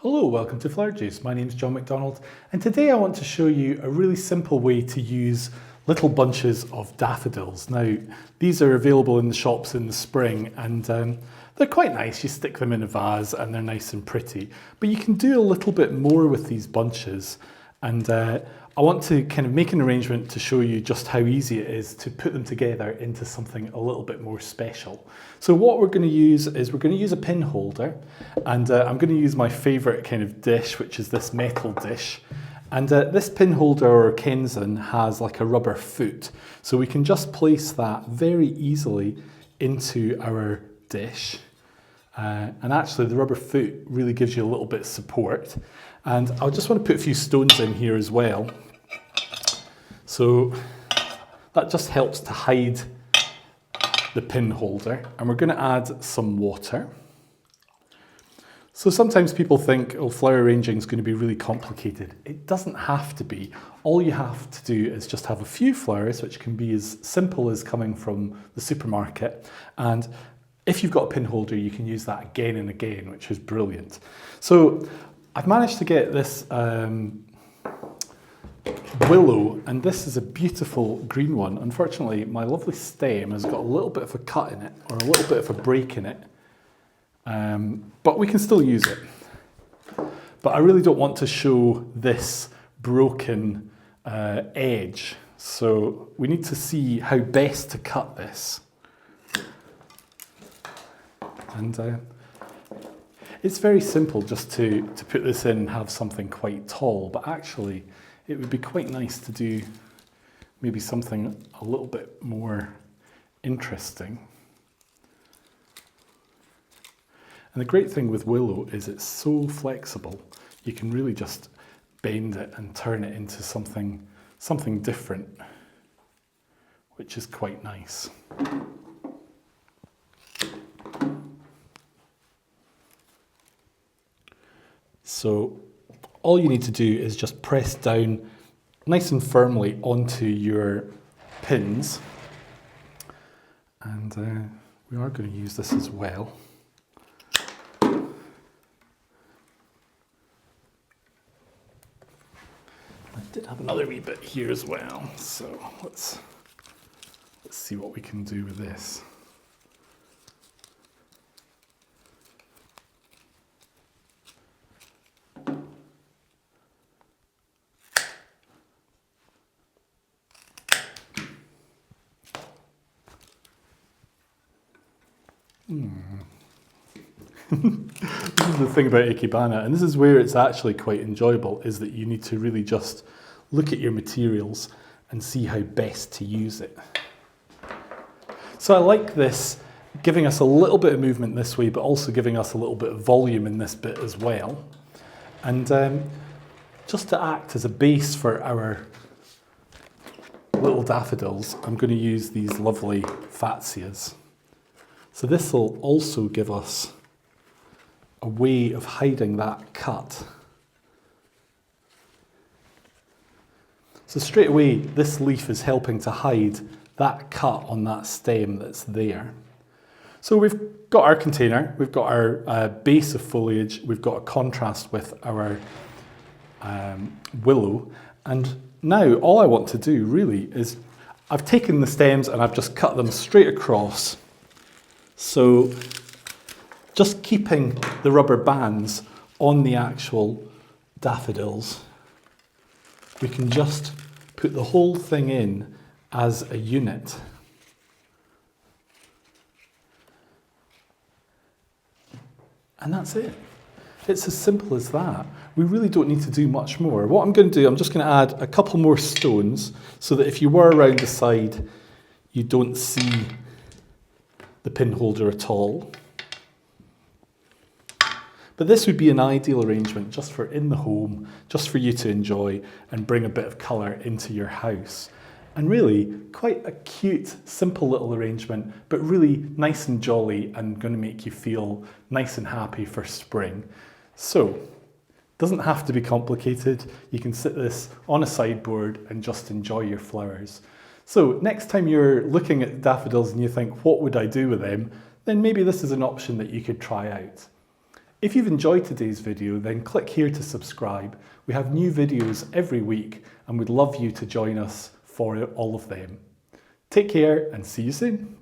Hello, welcome to Flower Juice. My name is John McDonald, and today I want to show you a really simple way to use little bunches of daffodils. Now, these are available in the shops in the spring, and they're quite nice. You stick them in a vase and they're nice and pretty, but you can do a little bit more with these bunches, and I want to kind of make an arrangement to show you just how easy it is to put them together into something a little bit more special. So what we're going to use is we're going to use a pin holder, and I'm going to use my favorite kind of dish, which is this metal dish. And this pin holder or kenzan has like a rubber foot. So we can just place that very easily into our dish. And actually the rubber foot really gives you a little bit of support. And I just want to put a few stones in here as well. So that just helps to hide the pin holder. And we're going to add some water. So sometimes people think, oh, flower arranging is going to be really complicated. It doesn't have to be. All you have to do is just have a few flowers, which can be as simple as coming from the supermarket. And if you've got a pin holder, you can use that again and again, which is brilliant. So I've managed to get this willow, and this is a beautiful green one. Unfortunately, my lovely stem has got a little bit of a cut in it, or a little bit of a break in it. But we can still use it. But I really don't want to show this broken edge. So we need to see how best to cut this. And it's very simple just to put this in and have something quite tall, but actually it would be quite nice to do maybe something a little bit more interesting. And the great thing with willow is it's so flexible. You can really just bend it and turn it into something different, which is quite nice. So all you need to do is just press down nice and firmly onto your pins. And we are going to use this as well. I did have another wee bit here as well, so let's see what we can do with this. This is the thing about Ikebana, and this is where it's actually quite enjoyable, is that you need to really just look at your materials and see how best to use it. So I like this giving us a little bit of movement this way, but also giving us a little bit of volume in this bit as well. And just to act as a base for our little daffodils, I'm going to use these lovely fatsias. So this will also give us a way of hiding that cut. So straight away, this leaf is helping to hide that cut on that stem that's there. So we've got our container, we've got our base of foliage, we've got a contrast with our willow, and now all I want to do really is, I've taken the stems and I've just cut them straight across. So just keeping the rubber bands on the actual daffodils, we can just put the whole thing in as a unit. And that's it. It's as simple as that. We really don't need to do much more. What I'm going to do, I'm just going to add a couple more stones so that if you were around the side, you don't see the pin holder at all. But this would be an ideal arrangement just for in the home, just for you to enjoy and bring a bit of colour into your house. And really quite a cute, simple little arrangement, but really nice and jolly and going to make you feel nice and happy for spring. So, it doesn't have to be complicated. You can sit this on a sideboard and just enjoy your flowers. So next time you're looking at daffodils and you think, what would I do with them? Then maybe this is an option that you could try out. If you've enjoyed today's video, then click here to subscribe. We have new videos every week and we'd love you to join us for all of them. Take care and see you soon.